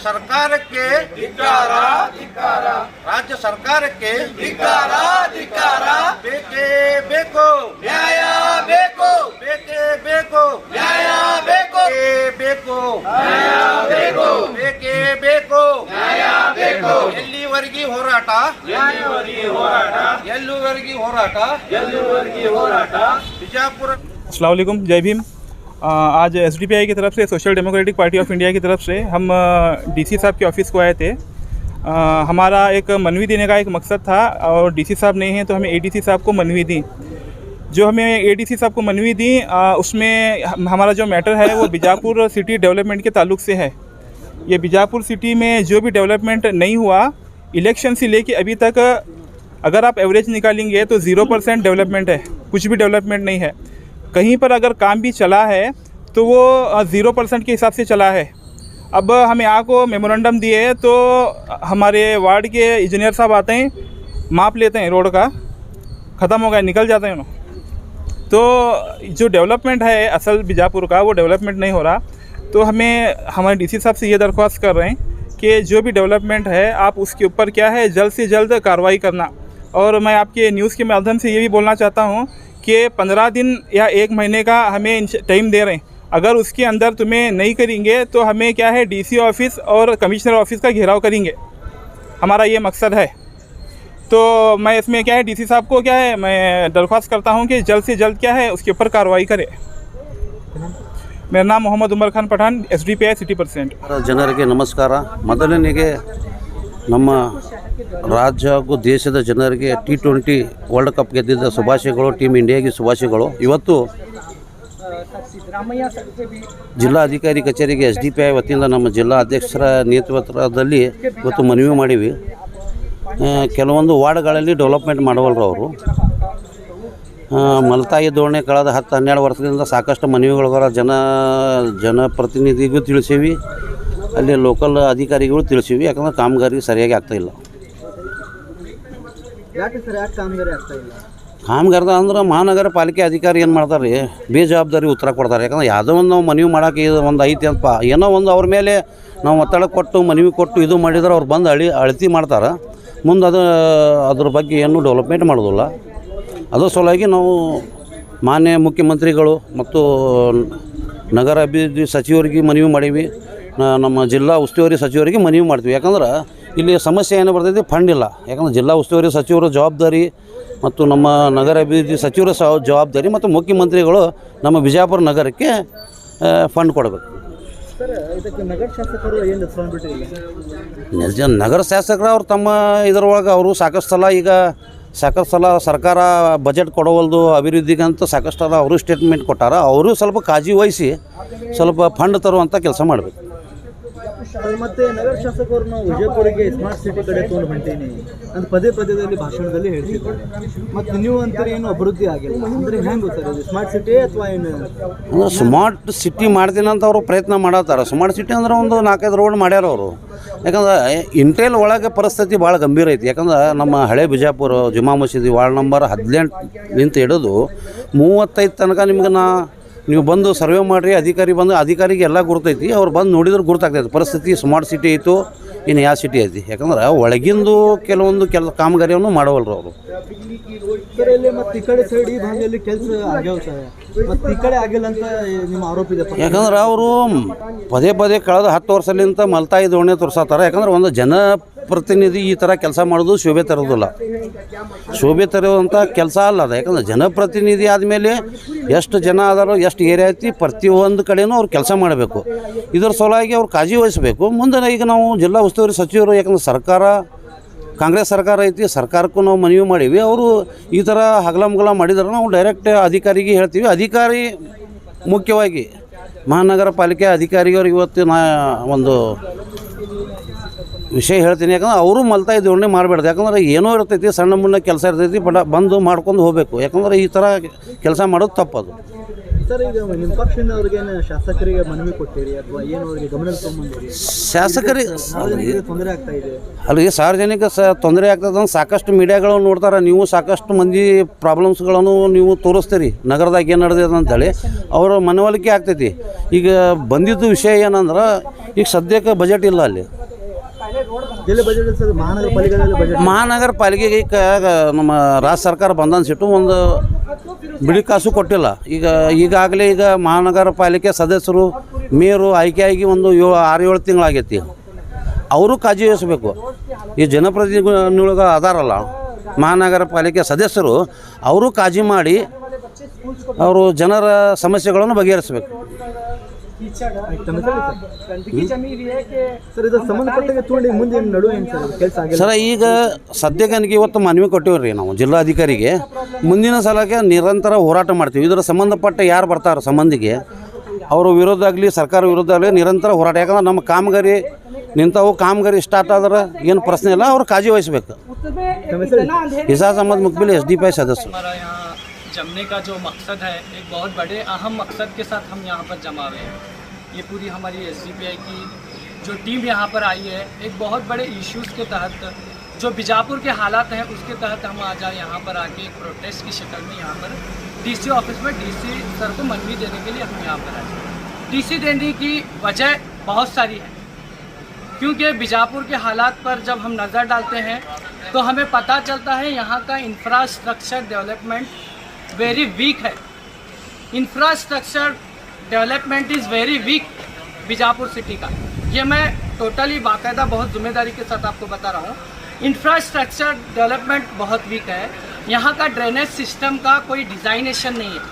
ಸರ್ಕಾರಕ್ಕೆ ಧಿಕ್ಕಾರ, ರಾಜ್ಯ ಸರ್ಕಾರಕ್ಕೆ ಧಿಕ್ಕಾರ, ಬೇಕೇ ಬೇಕು ನ್ಯಾಯ, ಬೇಕು ಬೇಕೇ ಬೇಕು ನ್ಯಾಯ, ಬೇಕು ಬೇಕು ಬೇಕೇ ಬೇಕು ನ್ಯಾಯ, ಬೇಕು ಎಲ್ಲಿವರೆಗೆ ಹೋರಾಟ, ಎಲ್ಲಿವರೆಗೆ ಹೋರಾಟ बीजापुर। अस्सलाम वालेकुम, जय भीम। आज SDPI की तरफ से, social democratic party of India की तरफ से हम DC साहब के ऑफ़िस को आए थे। हमारा एक मनवी देने का एक मकसद था और DC साहब नहीं हैं तो हमें ADC साहब को मनवी दी। जो हमें ADC साहब को मनवी दी उसमें हमारा जो मैटर है वो बीजापुर सिटी डेवलपमेंट के ताल्लुक से है। ये बीजापुर सिटी में जो भी डेवलपमेंट नहीं हुआ, इलेक्शन से लेके अभी तक अगर आप एवरेज निकालेंगे तो 0% डेवलपमेंट है, कुछ भी डेवलपमेंट नहीं है। कहीं पर अगर काम भी चला है तो वो 0% के हिसाब से चला है। अब हमें यहाँ को मेमोरेंडम दिए तो हमारे वार्ड के इंजीनियर साहब आते हैं, माप लेते हैं, रोड का ख़त्म हो गया, निकल जाते हैं उन्होंने। तो जो डेवलपमेंट है असल बीजापुर का, वो डेवलपमेंट नहीं हो रहा। तो हमारे DC साहब से ये दरख्वास्त कर रहे हैं कि जो भी डेवलपमेंट है आप उसके ऊपर क्या है जल्द से जल्द कार्रवाई करना। और मैं आपके न्यूज़ के माध्यम से ये भी बोलना चाहता हूँ कि 15 दिन या 1 महीने का हमें टाइम दे रहे हैं। अगर उसके अंदर तुम्हें नहीं करेंगे तो हमें क्या है DC ऑफिस और कमिश्नर ऑफिस का घेराव करेंगे, हमारा ये मकसद है। तो मैं इसमें क्या है DC साहब को क्या है मैं दरख्वास्त करता हूँ कि जल्द से जल्द क्या है उसके ऊपर कार्रवाई करें। मेरा नाम Mohammad Umar Khan Pathan, SDPI city percent. ಜನರಿಗೆ ನಮಸ್ಕಾರ। ಮೊದಲನೆಗೆ ನಮ್ಮ ರಾಜ್ಯ ಹಾಗೂ ದೇಶದ ಜನರಿಗೆ T20 ವರ್ಲ್ಡ್ ಕಪ್ ಗೆದ್ದಿದ್ದ ಶುಭಾಶಯಗಳು, ಟೀಮ್ ಇಂಡಿಯಾಗೆ ಶುಭಾಶಯಗಳು। ಇವತ್ತು ಜಿಲ್ಲಾಧಿಕಾರಿ ಕಚೇರಿಗೆ SDPI ವತಿಯಿಂದ ನಮ್ಮ ಜಿಲ್ಲಾ ಅಧ್ಯಕ್ಷರ ನೇತೃತ್ವದಲ್ಲಿ ಇವತ್ತು ಮನವಿ ಮಾಡೀವಿ। ಕೆಲವೊಂದು ವಾರ್ಡ್ಗಳಲ್ಲಿ ಡೆವಲಪ್ಮೆಂಟ್ ಮಾಡವಲ್ರು ಅವರು। ಮಲತಾಯಿ ಧೋರಣೆ ಕಳೆದ 10-12 ವರ್ಷದಿಂದ ಸಾಕಷ್ಟು ಮನವಿಗಳು ಜನಪ್ರತಿನಿಧಿಗೂ ತಿಳಿಸೀವಿ, ಅಲ್ಲಿ ಲೋಕಲ್ ಅಧಿಕಾರಿಗಳು ತಿಳಿಸೀವಿ। ಯಾಕಂದ್ರೆ ಕಾಮಗಾರಿ ಸರಿಯಾಗಿ ಆಗ್ತಾಯಿಲ್ಲ। ಕಾಮಗಾರದ ಅಂದ್ರೆ ಮಹಾನಗರ ಪಾಲಿಕೆ ಅಧಿಕಾರಿ ಏನು ಮಾಡ್ತಾರೆ ರೀ, ಬೇಜವಾಬ್ದಾರಿ ಉತ್ತರ ಕೊಡ್ತಾರೆ। ಯಾಕಂದ್ರೆ ಯಾವುದೋ ಒಂದು ನಾವು ಮನವಿ ಮಾಡೋಕೆ ಒಂದು ಐತಿ ಅಂತ ಏನೋ ಒಂದು ಅವ್ರ ಮೇಲೆ ನಾವು ಒತ್ತಡ ಕೊಟ್ಟು ಮನವಿ ಕೊಟ್ಟು ಇದು ಮಾಡಿದ್ರೆ ಅವ್ರು ಬಂದು ಅಳತಿ ಮಾಡ್ತಾರೆ, ಮುಂದೆ ಅದ್ರ ಬಗ್ಗೆ ಏನೂ ಡೆವಲಪ್ಮೆಂಟ್ ಮಾಡೋದಿಲ್ಲ। ಅದರ ಸಲುವಾಗಿ ನಾವು ಮಾನ್ಯ ಮುಖ್ಯಮಂತ್ರಿಗಳು ಮತ್ತು ನಗರ ಅಭಿವೃದ್ಧಿ ಸಚಿವರಿಗೆ ಮನವಿ ಮಾಡೀವಿ, ನಮ್ಮ ಜಿಲ್ಲಾ ಉಸ್ತುವಾರಿ ಸಚಿವರಿಗೆ ಮನವಿ ಮಾಡ್ತೀವಿ। ಯಾಕಂದ್ರೆ ಇಲ್ಲಿ ಸಮಸ್ಯೆ ಏನು ಬರ್ತೈತಿ, ಫಂಡ್ ಇಲ್ಲ। ಯಾಕಂದ್ರೆ ಜಿಲ್ಲಾ ಉಸ್ತುವಾರಿ ಸಚಿವರ ಜವಾಬ್ದಾರಿ ಮತ್ತು ನಮ್ಮ ನಗರ ಅಭಿವೃದ್ಧಿ ಸಚಿವರ ಜವಾಬ್ದಾರಿ ಮತ್ತು ಮುಖ್ಯಮಂತ್ರಿಗಳು ನಮ್ಮ ಬಿಜಾಪುರ ನಗರಕ್ಕೆ ಫಂಡ್ ಕೊಡಬೇಕು। ನಗರ ಶಾಸಕರು ಅವ್ರು ತಮ್ಮ ಇದರೊಳಗೆ ಅವರು ಸಾಕಷ್ಟು ಸಲ ಸರ್ಕಾರ ಬಜೆಟ್ ಕೊಡವಲ್ದು ಅಭಿವೃದ್ಧಿಗಂತ ಸಾಕಷ್ಟು ಸಲ ಅವರು ಸ್ಟೇಟ್ಮೆಂಟ್ ಕೊಟ್ಟಾರ। ಅವರು ಸ್ವಲ್ಪ ಕಾಳಜಿ ವಹಿಸಿ ಸ್ವಲ್ಪ ಫಂಡ್ ತರುವಂಥ ಕೆಲಸ ಮಾಡಬೇಕು। ಮತ್ತೆ ನಗರ ಶಾಸಕರನ್ನು ವಿಜಯಪುರಿಗೆ ಸ್ಮಾರ್ಟ್ ಸಿಟಿ ಕಡೆ ತೊಗೊಂಡು ಹೊಂಟೀನಿ ಅಂತ ಪದೇ ಭಾಷಣದಲ್ಲಿ ಹೇಳ್ತಿದ್ದಾರೆ। ಮತ್ತು ನೀವು ಅಂತಾರೆ ಏನು ಅಭಿವೃದ್ಧಿ ಆಗಿಲ್ಲ ಅಂದರೆ ಹೆಂಗೆ ಗೊತ್ತಾರ ಸ್ಮಾರ್ಟ್ ಸಿಟಿ ಅಥವಾ ಏನು ಸ್ಮಾರ್ಟ್ ಸಿಟಿ ಮಾಡ್ತೀನಿ ಅಂತ ಅವರು ಪ್ರಯತ್ನ ಮಾಡತ್ತಾರೆ। ಸ್ಮಾರ್ಟ್ ಸಿಟಿ ಅಂದ್ರೆ ಒಂದು 4-5 ರೋಡ್ ಮಾಡ್ಯಾರ ಅವರು। ಯಾಕಂದ್ರೆ ಇಂಟೇಲ್ ಒಳಗೆ ಪರಿಸ್ಥಿತಿ ಭಾಳ ಗಂಭೀರ ಐತಿ। ಯಾಕಂದ್ರೆ ನಮ್ಮ ಹಳೆ ಬಿಜಾಪುರ ಜುಮಾ ಮಸೀದಿ ವಾರ್ಡ್ ನಂಬರ್ 18 ಹಿಡಿದು 35 ತನಕ ನಿಮ್ಗೆ ನೀವು ಬಂದು ಸರ್ವೆ ಮಾಡಿರಿ, ಅಧಿಕಾರಿಗೆ ಎಲ್ಲ ಗುರ್ತೈತಿ, ಅವ್ರು ಬಂದು ನೋಡಿದ್ರೆ ಗುರ್ತಾಗ್ತೈತಿ ಪರಿಸ್ಥಿತಿ ಸ್ಮಾರ್ಟ್ ಸಿಟಿ ಐತು ಇನ್ನು ಯಾವ ಸಿಟಿ ಐತಿ। ಯಾಕಂದ್ರೆ ಒಳಗಿಂದು ಕೆಲವೊಂದು ಕಾಮಗಾರಿಯನ್ನು ಮಾಡವಲ್ರು ಅವರು। ಮತ್ತು ಈ ಕಡೆ ಸೈಡ್ ಈ ಭಾಗದಲ್ಲಿ ಕೆಲಸ ಆಗ್ಯಾವ ಸರ್, ಮತ್ತು ಈ ಕಡೆ ಆಗಿಲ್ಲ ಅಂತ ನಿಮ್ಮ ಆರೋಪ ಇದೆ। ಯಾಕಂದ್ರೆ ಅವರು ಪದೇ ಕಳೆದ 10 ವರ್ಷಲಿಂತ ಮಲತಾಯಿ ಧೋರಣೆ ತೋರಿಸತ್ತಾರೆ। ಯಾಕಂದ್ರೆ ಒಂದು ಜನಪ್ರತಿನಿಧಿ ಈ ಥರ ಕೆಲಸ ಮಾಡೋದು ಶೋಭೆ ತರೋದಿಲ್ಲ, ಶೋಭೆ ತರುವಂಥ ಕೆಲಸ ಅಲ್ಲ ಅದು। ಯಾಕಂದ್ರೆ ಜನಪ್ರತಿನಿಧಿ ಆದಮೇಲೆ ಎಷ್ಟು ಜನ ಅದಾರೋ, ಎಷ್ಟು ಏರಿಯಾ ಐತಿ, ಪ್ರತಿಯೊಂದು ಕಡೆಯೂ ಅವ್ರು ಕೆಲಸ ಮಾಡಬೇಕು। ಇದರ ಸಲುವಾಗಿ ಅವ್ರು ಕಾಳಜಿ ವಹಿಸಬೇಕು। ಮುಂದೆ ಈಗ ನಾವು ಜಿಲ್ಲಾ ಉಸ್ತುವಾರಿ ಸಚಿವರು, ಯಾಕಂದ್ರೆ ಕಾಂಗ್ರೆಸ್ ಸರ್ಕಾರ ಐತಿ, ಸರ್ಕಾರಕ್ಕೂ ನಾವು ಮನವಿ ಮಾಡೀವಿ। ಅವರು ಈ ಥರ ಹಗಲಮಗಲ ಮಾಡಿದ್ರೆ ನಾವು ಡೈರೆಕ್ಟ್ ಅಧಿಕಾರಿಗೆ ಹೇಳ್ತೀವಿ। ಅಧಿಕಾರಿ ಮುಖ್ಯವಾಗಿ ಮಹಾನಗರ ಪಾಲಿಕೆ ಅಧಿಕಾರಿಯವ್ರಿಗೆ ಇವತ್ತು ಒಂದು ವಿಷಯ ಹೇಳ್ತೀನಿ। ಯಾಕಂದ್ರೆ ಅವರು ಮಲತಾಯಿ ಧೋರಣೆ ಮಾಡಬೇಡ್ದು। ಯಾಕಂದ್ರೆ ಏನೋ ಇರ್ತೈತಿ, ಸಣ್ಣ ಮುನ್ನ ಕೆಲಸ ಇರ್ತೈತಿ, ಬಂದು ಮಾಡ್ಕೊಂಡು ಹೋಗಬೇಕು। ಯಾಕಂದ್ರೆ ಈ ಥರ ಕೆಲಸ ಮಾಡೋದು ತಪ್ಪದು। ಸರ್ ಈಗ ನಿಮ್ಮ ಪಕ್ಷದಿಂದ ಅವ್ರಿಗೇನು ಶಾಸಕರಿಗೆ ಮನವಿ ಕೊಟ್ಟಿರಿ ಅಥವಾ ಏನು ಅವ್ರಿಗೆ ಗಮನಕ್ಕೆ ತೊಗೊಂಬಂದಿರಿ? ಶಾಸಕರಿಗೆ ಸಾರ್ವಜನಿಕರಿಗೆ ತೊಂದರೆ ಆಗ್ತಾ ಇದೆ. ಅಲ್ಲಿಗೆ ಸಾರ್ವಜನಿಕ ತೊಂದರೆ ಆಗ್ತದೆ ಅಂತ ಸಾಕಷ್ಟು ಮೀಡಿಯಾಗಳು ನೋಡ್ತಾರೆ. ನೀವು ಸಾಕಷ್ಟು ಮಂದಿ ಪ್ರಾಬ್ಲಮ್ಸ್ಗಳನ್ನು ನೀವು ತೋರಿಸ್ತೀರಿ ನಗರದಾಗ ಏನು ನಡೆದಿದೆ ಅಂತೇಳಿ ಅವರ ಮನವೊಲಿಕೆ ಆಗ್ತೈತಿ. ಈಗ ಬಂದಿದ್ದು ವಿಷಯ ಏನಂದ್ರೆ ಈಗ ಸದ್ಯಕ್ಕೆ ಬಜೆಟ್ ಇಲ್ಲ ಅಲ್ಲಿ. ಎಲ್ಲಿ ಬಜೆಟ್ ಸರ್? ಮಹಾನಗರ ಪಾಲಿಕೆಯಲ್ಲಿ ಬಜೆಟ್. ಮಹಾನಗರ ಪಾಲಿಕೆಗೆ ನಮ್ಮ ರಾಜ್ಯ ಸರ್ಕಾರ ಬಂದನ್ಸಿಟ್ಟು ಒಂದು ಬಿಡಿ ಕಾಸು ಕೊಟ್ಟಿಲ್ಲ. ಈಗಾಗಲೇ ಮಹಾನಗರ ಪಾಲಿಕೆ ಸದಸ್ಯರು ಮೇಯರು ಆಯ್ಕೆಯಾಗಿ ಒಂದು 6-7 ತಿಂಗಳಾಗೈತಿ. ಅವರು ಕಾಳಜಿ ವಹಿಸಬೇಕು. ಈ ಜನಪ್ರತಿನಿಧಿಗಳು ಅದಾರಲ್ಲ ಮಹಾನಗರ ಪಾಲಿಕೆ ಸದಸ್ಯರು, ಅವರು ಕಾಳಜಿ ಮಾಡಿ ಅವರು ಜನರ ಸಮಸ್ಯೆಗಳನ್ನು ಬಗೆಹರಿಸಬೇಕು. ಸರ್ ಇದು ಸಂಬಂಧಪಟ್ಟಾಗ ತಗೊಂಡು ಮುಂದೆ ನಡುವೆ ಏನು ಸರ್ ಕೆಲಸ ಆಗಿಲ್ಲ ಸರ? ಈಗ ಸದ್ಯಕ್ಕೆ ನನಗೆ ಇವತ್ತು ಮನವಿ ಕೊಟ್ಟಿವ್ರಿ ನಾವು ಜಿಲ್ಲಾಧಿಕಾರಿಗೆ. ಮುಂದಿನ ಸಲಕ್ಕೆ ನಿರಂತರ ಹೋರಾಟ ಮಾಡ್ತೀವಿ. ಇದರ ಸಂಬಂಧಪಟ್ಟ ಯಾರು ಬರ್ತಾರೆ ಸಂಬಂಧಿಗೆ ಅವರ ವಿರೋಧ ಆಗಲಿ ಸರ್ಕಾರ ವಿರೋಧ ಆಗಲಿ ನಿರಂತರ ಹೋರಾಟ. ಯಾಕಂದ್ರೆ ನಮ್ಮ ಕಾಮಗಾರಿ ನಿಂತವು, ಕಾಮಗಾರಿ ಸ್ಟಾರ್ಟ್ ಆದ್ರೆ ಏನು ಪ್ರಶ್ನೆ ಇಲ್ಲ, ಅವ್ರು ಕಾಳಜಿ ವಹಿಸಬೇಕು. ಇಸಾಜ್ ಅಹಮದ್ ಮುಕ್ಬಿಲ್ SDPI सदस्य। हमारा यहाँ जमने का जो मकसद है, एक बहुत बड़े अहम मकसद के साथ हम यहाँ पर जमा हुए हैं। ये पूरी हमारी SDPI की जो टीम यहाँ पर आई है, एक बहुत बड़े इश्यूज़ के तहत जो बीजापुर के हालात हैं उसके तहत हम आज यहाँ पर आके एक प्रोटेस्ट की शक्ल में यहाँ पर DC ऑफिस में DC सर को मनवी देने के लिए हम यहाँ पर आए। DC देने की वजह बहुत सारी है, क्योंकि बीजापुर के हालात पर जब हम नज़र डालते हैं तो हमें पता चलता है यहाँ का इंफ्रास्ट्रक्चर डेवलपमेंट वेरी वीक है। Infrastructure development is very weak Bijapur city का। ये मैं टोटली बाकायदा बहुत जिम्मेदारी के साथ आपको बता रहा हूँ। इंफ्रास्ट्रक्चर डेवलपमेंट बहुत वीक है। यहाँ का ड्रेनेज सिस्टम का कोई डिज़ाइनेशन नहीं है,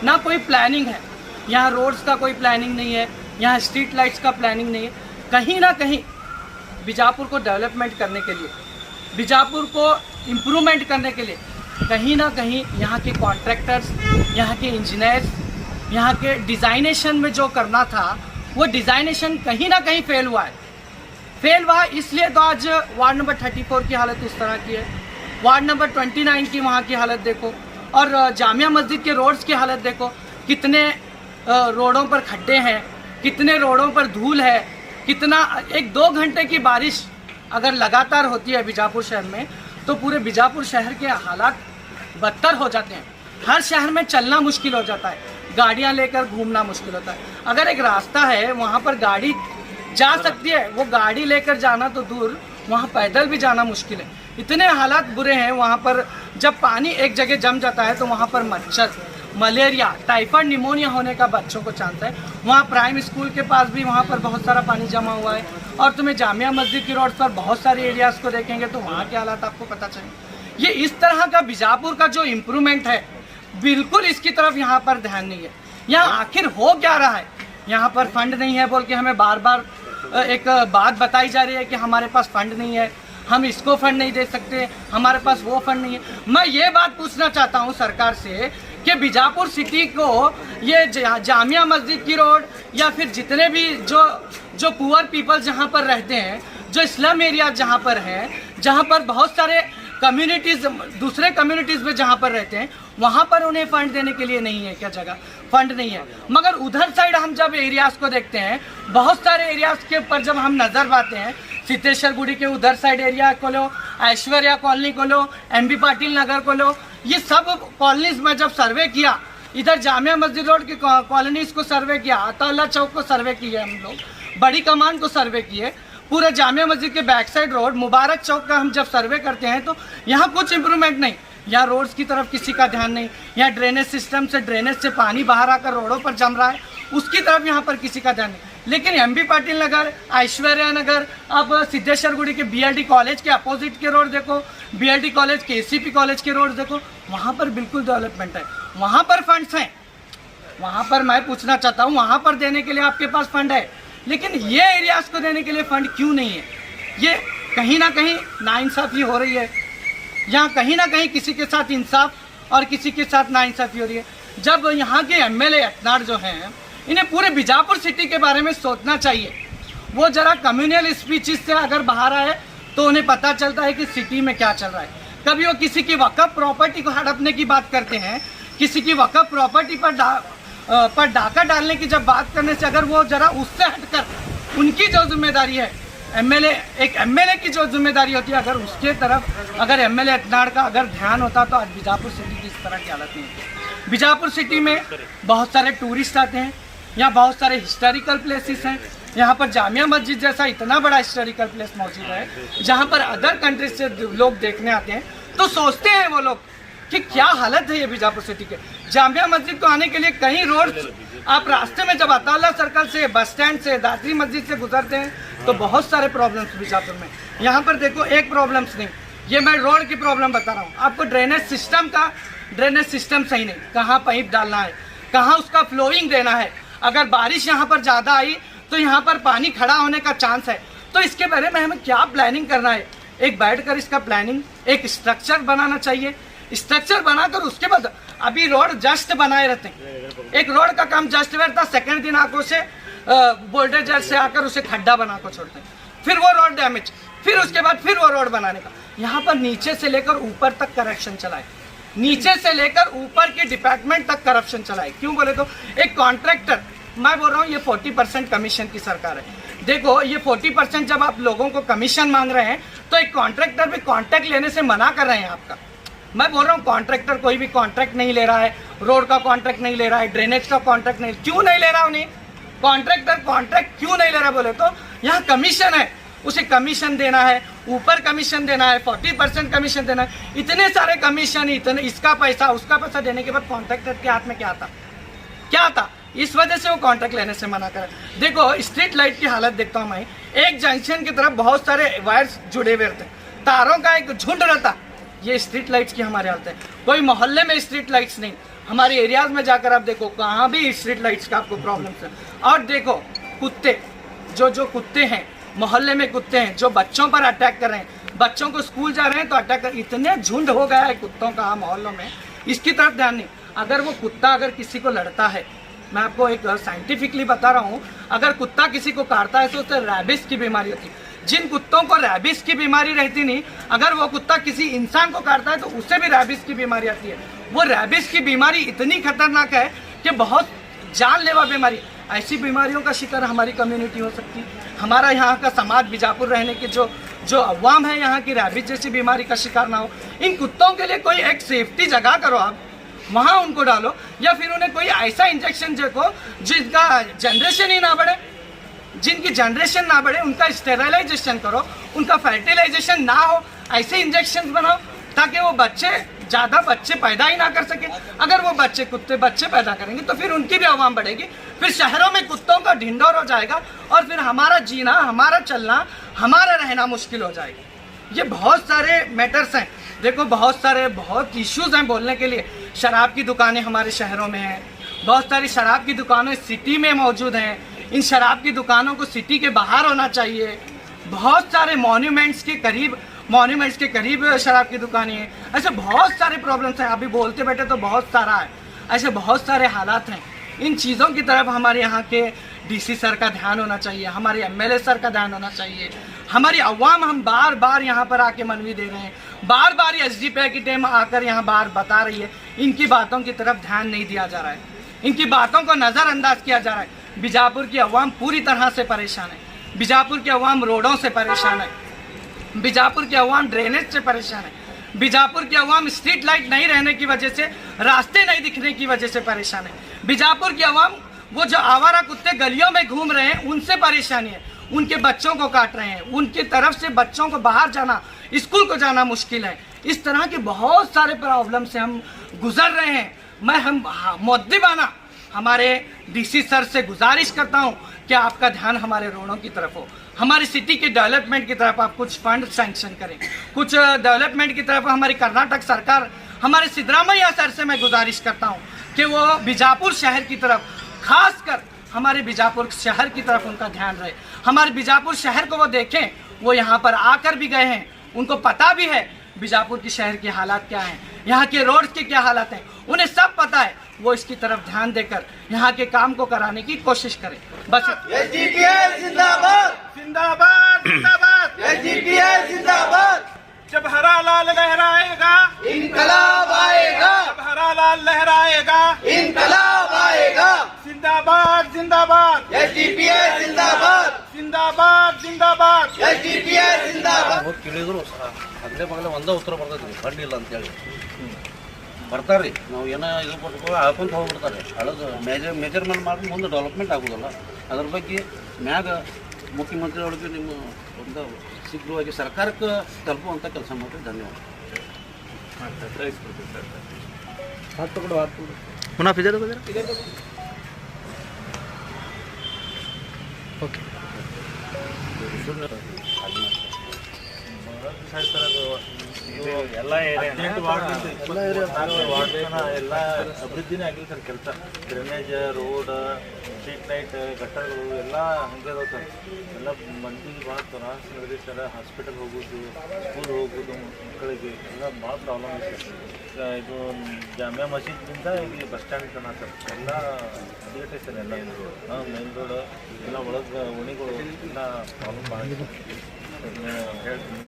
ना कोई प्लानिंग है। यहाँ रोड्स का कोई प्लानिंग नहीं है, यहाँ स्ट्रीट लाइट्स का प्लानिंग नहीं है। कहीं ना कहीं बीजापुर को डेवलपमेंट करने के लिए, बीजापुर को इम्प्रूवमेंट करने के लिए कहीं ना कहीं यहाँ के कॉन्ट्रैक्टर्स, यहाँ के इंजीनियर्स, यहाँ के डिज़ाइनेशन में जो करना था वो डिज़ाइनेशन कहीं ना कहीं फेल हुआ है। फेल हुआ इसलिए तो आज वार्ड नंबर 34 की हालत इस तरह की है, वार्ड नंबर 29 की वहाँ की हालत देखो, और जामिया मस्जिद के रोड्स की हालत देखो। कितने रोडों पर खड्डे हैं, कितने रोडों पर धूल है, कितना 1-2 घंटे की बारिश अगर लगातार होती है बीजापुर शहर में तो पूरे बीजापुर शहर के हालात बदतर हो जाते हैं। हर शहर में चलना मुश्किल हो जाता है, गाड़ियां लेकर घूमना मुश्किल होता है। अगर एक रास्ता है वहाँ पर गाड़ी जा सकती है, वो गाड़ी लेकर जाना तो दूर, वहाँ पैदल भी जाना मुश्किल है। इतने हालात बुरे हैं वहाँ पर। जब पानी एक जगह जम जाता है तो वहाँ पर मच्छर, मलेरिया, टाइफाइड, निमोनिया होने का बच्चों को चांस है। वहाँ प्राइमरी स्कूल के पास भी वहाँ पर बहुत सारा पानी जमा हुआ है। और तुम्हें जामिया मस्जिद की रोड पर बहुत सारे एरियाज़ को देखेंगे तो वहाँ के हालात आपको पता चलेंगे। ये इस तरह का बीजापुर का जो इम्प्रूवमेंट है, बिल्कुल इसकी तरफ यहाँ पर ध्यान नहीं है। यहाँ आखिर हो क्या रहा है? यहाँ पर फंड नहीं है बोल के हमें बार बार एक बात बताई जा रही है कि हमारे पास फंड नहीं है, हम इसको फंड नहीं दे सकते, हमारे पास वो फंड नहीं है। मैं ये बात पूछना चाहता हूँ सरकार से कि बीजापुर सिटी को ये जामिया मस्जिद की रोड या फिर जितने भी जो पुअर पीपल जहाँ पर रहते हैं, जो स्लम एरिया जहाँ पर हैं, जहाँ पर बहुत सारे कम्युनिटीज़ दूसरे कम्युनिटीज़ में जहाँ पर रहते हैं, वहाँ पर उन्हें फ़ंड देने के लिए नहीं है क्या जगह? फ़ंड नहीं है। मगर उधर साइड हम जब एरियाज़ को देखते हैं, बहुत सारे एरियाज़ के ऊपर जब हम नज़र पाते हैं, सिद्धेश्वर गुड़ी के उधर साइड एरिया को लो, ऐश्वर्या कॉलोनी को लो, MB पाटिल नगर को लो, ये सब कॉलोनीज़ में जब सर्वे किया, इधर जामिया मस्जिद रोड की कॉलोनीज़ को सर्वे किया, अताउल्लाह चौक को सर्वे किए हम लोग, बड़ी कमान को सर्वे किए, पूरे जामिया मस्जिद के बैक साइड रोड मुबारक चौक का हम जब सर्वे करते हैं तो यहाँ कुछ इम्प्रूवमेंट नहीं। यहाँ रोड्स की तरफ किसी का ध्यान नहीं, यहाँ ड्रेनेज सिस्टम से ड्रेनेज से पानी बाहर आकर रोडों पर जम रहा है, उसकी तरफ यहाँ पर किसी का ध्यान नहीं। लेकिन MB पाटिल नगर, ऐश्वर्या नगर, अब सिद्धेश्वर गुड़ी के BLD कॉलेज के अपोजिट के रोड देखो, BLD कॉलेज, KCP कॉलेज के रोड देखो, वहाँ पर बिल्कुल डेवलपमेंट है, वहाँ पर फंड्स हैं। वहाँ पर मैं पूछना चाहता हूँ, वहाँ पर देने के लिए आपके पास फंड है, लेकिन ये एरियाज़ को देने के लिए फ़ंड क्यों नहीं है? ये कहीं ना कहीं नाइंसाफ़ी हो रही है। यहाँ कहीं ना कहीं किसी के साथ इंसाफ और किसी के साथ नाइंसाफ़ी हो रही है। जब यहाँ के MLA अटनार जो हैं, इन्हें पूरे बीजापुर सिटी के बारे में सोचना चाहिए। वो ज़रा कम्युनल स्पीचेस से अगर बाहर आए तो उन्हें पता चलता है कि सिटी में क्या चल रहा है। कभी वो किसी की वक़्फ़ प्रॉपर्टी को हड़पने की बात करते हैं, किसी की वक़्फ़ प्रॉपर्टी पर पर डाका डालने की जब बात करने से अगर वो जरा उससे हटकर उनकी जो जिम्मेदारी है एक एमएलए की जो जिम्मेदारी होती है, अगर उसके तरफ अगर एमएलए अटनाड़ का अगर ध्यान होता तो आज बीजापुर सिटी की इस तरह की हालत नहीं होती। बीजापुर सिटी में बहुत सारे टूरिस्ट आते हैं, यहाँ बहुत सारे हिस्टोरिकल प्लेसेस हैं, यहाँ पर जामिया मस्जिद जैसा इतना बड़ा हिस्टोरिकल प्लेस मौजूद है जहाँ पर अदर कंट्रीज से लोग देखने आते हैं। तो सोचते हैं वो लोग कि क्या हालत है ये बीजापुर सिटी के। जामिया मस्जिद को आने के लिए कई रोड आप रास्ते में जब अताला सर्कल से, बस स्टैंड से, दादरी मस्जिद से गुजरते हैं तो बहुत सारे प्रॉब्लम्स बीजापुर में। यहाँ पर देखो एक प्रॉब्लम्स नहीं, ये मैं रोड की प्रॉब्लम बता रहा हूँ आपको। ड्रेनेज सिस्टम सही नहीं, कहाँ पाइप डालना है, कहाँ उसका फ्लोइंग देना है। अगर बारिश यहाँ पर ज़्यादा आई तो यहाँ पर पानी खड़ा होने का चांस है। तो इसके बारे में हमें क्या प्लानिंग करना है, एक बैठकर इसका प्लानिंग, एक स्ट्रक्चर बनाना चाहिए। स्ट्रक्चर बनाकर उसके बाद अभी रोड जस्ट बनाए रहते हैं, एक रोड का काम जस्ट रहता, सेकंड दिन आकर उसे बुलडोजर से आकर उसे खड्डा बना कर छोड़ते हैं, फिर वो रोड डैमेज, फिर उसके बाद फिर वो रोड बनाने का। यहाँ पर नीचे से लेकर ऊपर तक करप्शन चला है, नीचे से लेकर ऊपर के डिपार्टमेंट तक करप्शन चला है। क्यों बोले तो एक कॉन्ट्रैक्टर, मैं बोल रहा हूँ ये 40% कमीशन की सरकार है। देखो ये 40% जब आप लोगों को कमीशन मांग रहे हैं तो एक कॉन्ट्रैक्टर भी कॉन्ट्रैक्ट लेने से मना कर रहे हैं आपका। मैं बोल रहा हूँ कॉन्ट्रैक्टर कोई भी कॉन्ट्रैक्ट नहीं ले रहा है, रोड का कॉन्ट्रैक्ट नहीं ले रहा है, ड्रेनेज का कॉन्ट्रैक्ट नहीं, क्यों नहीं ले रहा उन्हें कॉन्ट्रैक्टर कॉन्ट्रैक्ट क्यों नहीं ले रहा बोले तो यहाँ कमीशन है, उसे कमीशन देना है, ऊपर कमीशन देना है, 40% कमीशन देना है, इतने सारे कमीशन, इतने इसका पैसा उसका पैसा देने के बाद कॉन्ट्रैक्टर के हाथ में क्या था, इस वजह से वो कॉन्ट्रैक्ट लेने से मना करा। देखो स्ट्रीट लाइट की हालत देखता हूँ मैं, एक जंक्शन की तरफ बहुत सारे वायर्स जुड़े हुए रहते, तारों का एक झुंड रहता, ये स्ट्रीट लाइट्स की हमारे हालत है। कोई मोहल्ले में स्ट्रीट लाइट्स नहीं, हमारे एरियाज में जाकर आप देखो कहाँ भी स्ट्रीट लाइट्स का आपको प्रॉब्लम है। और देखो कुत्ते, जो कुत्ते हैं मोहल्ले में, कुत्ते हैं जो बच्चों पर अटैक कर रहे हैं, बच्चों को स्कूल जा रहे हैं तो अटैक कर, इतने झुंड हो गया है कुत्तों का मोहल्लों में, इसकी तरफ ध्यान नहीं। अगर वो कुत्ता अगर किसी को लड़ता है, मैं आपको एक साइंटिफिकली बता रहा हूँ, अगर कुत्ता किसी को काटता है तो उससे रैबिस की बीमारी होती है। जिन कुत्तों को रैबिस की बीमारी रहती नहीं, अगर वो कुत्ता किसी इंसान को काटता है तो उससे भी रैबिस की बीमारी आती है। वो रैबिस की बीमारी इतनी खतरनाक है कि बहुत जानलेवा बीमारी, ऐसी बीमारियों का शिकार हमारी कम्युनिटी हो सकती है। हमारा यहाँ का समाज बीजापुर रहने के जो अवाम है यहाँ की रैबिस जैसी बीमारी का शिकार ना हो। इन कुत्तों के लिए कोई एक सेफ्टी जगह करो, आप वहाँ उनको डालो, या फिर उन्हें कोई ऐसा इंजेक्शन देखो जिनका जनरेशन ही ना बढ़े, जिनकी जनरेशन ना बढ़े, उनका स्टेरिलाइजेशन करो, उनका फर्टिलाइजेशन ना हो, ऐसे इंजेक्शन बनाओ ताकि वो ज़्यादा बच्चे पैदा ही ना कर सके। अगर वो कुत्ते बच्चे पैदा करेंगे तो फिर उनकी भी आवाम बढ़ेगी, फिर शहरों में कुत्तों का ढिंढोर हो जाएगा और फिर हमारा जीना, हमारा चलना, हमारा रहना मुश्किल हो जाएगा। ये बहुत सारे मैटर्स हैं, देखो बहुत इश्यूज हैं बोलने के लिए। शराब की दुकानें हमारे शहरों में हैं, बहुत सारी शराब की दुकानें सिटी में मौजूद हैं, इन शराब की दुकानों को सिटी के बाहर होना चाहिए। बहुत सारे मॉन्यूमेंट्स के करीब शराब की दुकानें हैं। ऐसे बहुत सारे प्रॉब्लम्स हैं, अभी बोलते बैठे तो बहुत सारा है, ऐसे बहुत सारे हालात हैं। इन चीज़ों की तरफ हमारे यहाँ के डीसी सर का ध्यान होना चाहिए, हमारे एमएलए सर का ध्यान होना चाहिए। हमारी अवाम, हम बार बार यहाँ पर आके मनवी दे रहे हैं, बार बार एसडीपीआई की टीम आकर यहाँ बार बता रही है, इनकी बातों की तरफ ध्यान नहीं दिया जा रहा है, इनकी बातों को नज़रअंदाज किया जा रहा है। बीजापुर की अवाम पूरी तरह से परेशान है, बीजापुर की अवाम रोडों से परेशान है, बीजापुर की अवाम ड्रेनेज से परेशान है, बीजापुर की अवाम स्ट्रीट लाइट नहीं रहने की वजह से, रास्ते नहीं दिखने की वजह से परेशान है। बीजापुर की अवाम वो जो आवारा कुत्ते गलियों में घूम रहे हैं उनसे परेशानी है, उनके बच्चों को काट रहे हैं, उनकी तरफ से बच्चों को बाहर जाना, स्कूल को जाना मुश्किल है। इस तरह के बहुत सारे प्रॉब्लम से हम गुजर रहे हैं। हम मुद्दीबाना हमारे डीसी सर से गुजारिश करता हूं कि आपका ध्यान हमारे रोडों की तरफ हो, हमारी सिटी के डेवलपमेंट की तरफ आप कुछ फंड सैंक्शन करें, कुछ डेवलपमेंट की तरफ हमारी कर्नाटक सरकार, हमारे सिद्धरामैया सर से मैं गुजारिश करता हूं कि वो बीजापुर शहर की तरफ, खासकर हमारे बीजापुर शहर की तरफ उनका ध्यान रहे। हमारे बीजापुर शहर को वो देखें, वो यहाँ पर आकर भी गए हैं, उनको पता भी है बीजापुर की शहर की हालात क्या हैं, यहाँ के रोड्स के क्या हालात हैं, उन्हें सब पता है। वो इसकी तरफ ध्यान देकर यहाँ के काम को कराने की कोशिश करें। बस एसडीपीआई जिंदाबाद, जिंदाबाद, जिंदाबाद, एसडीपीआई जिंदाबाद। जब हरा लाल लहराएगा इनकलाब आएगा, जब हरा लाल लहराएगा इनकलाब आएगा। जिंदाबाद SDPI जिंदाबाद जिंदाबाद जिंदाबाद SDPI जिंदाबाद ಹೋಗಿ ಕೇಳಿದ್ರು ಅಗಲೇ ಬಗಲೇ ಒಂದೇ ಉತ್ತರ ಬರ್ತೈತಿ ಕಣ್ಣಿಲ್ಲ ಅಂತೇಳಿ ಬರ್ತಾರೆ ರೀ ನಾವು ಏನೋ ಇದು ಕೊಟ್ಟು ಹಾಕೊಂತ ಹೋಗ್ಬಿಡ್ತಾರೆ ಹಳದು ಮೆಜರ್ಮೆಂಟ್ ಮಾಡಿ ಮುಂದೆ ಡೆವಲಪ್ಮೆಂಟ್ ಆಗೋದಿಲ್ಲ ಅದ್ರ ಬಗ್ಗೆ ಮ್ಯಾಗ ಮುಖ್ಯಮಂತ್ರಿಯೊಳಗೆ ನಿಮ್ಮ ಒಂದು ಶೀಘ್ರವಾಗಿ ಸರ್ಕಾರಕ್ಕೆ ತಲುಪುವಂಥ ಕೆಲಸ ಮಾಡಿ ಧನ್ಯವಾದ. मुनाफ इधर को जरा ओके ಎಲ್ಲ ಅಭಿವೃದ್ಧಿನೇ ಆಗಿಲ್ಲ ಸರ್. ಕೆಲಸ ಡ್ರೈನೇಜ್, ರೋಡ್, ಸ್ಟ್ರೀಟ್ ಲೈಟ್, ಗಟ್ಟರ್ಗಳು ಎಲ್ಲ ಹಂಗೆ ಅದಾವೆ ಸರ್. ಎಲ್ಲ ಮಂದಿಗೆ ಭಾಳ ತ್ರಾಸ ನಡೆದಿದೆ ಸರ್. ಹಾಸ್ಪಿಟಲ್ ಹೋಗೋದು, ಸ್ಕೂಲ್ ಹೋಗೋದು ಮಕ್ಕಳಿಗೆ ಎಲ್ಲ ಭಾಳ ಪ್ರಾಬ್ಲಮ್ ಇದೆ ಸರ್. ಇದು ಜಾಮಿಯಾ ಮಸೀದ್ದಿಂದ ಇಲ್ಲಿ ಬಸ್ ಸ್ಟ್ಯಾಂಡ್ ತನಕ ಸರ್ ಎಲ್ಲ ಹದಿಗಟ್ಟೆ ಸರ್. ಎಲ್ಲ ಮೇನ್ ರೋಡ್ ಎಲ್ಲ ಒಳಗೆ ಓಣಿಗಳು ಎಲ್ಲ ಪ್ರಾಬ್ಲಮ್ ಭಾಳ ಹೇಳ್ತೀನಿ.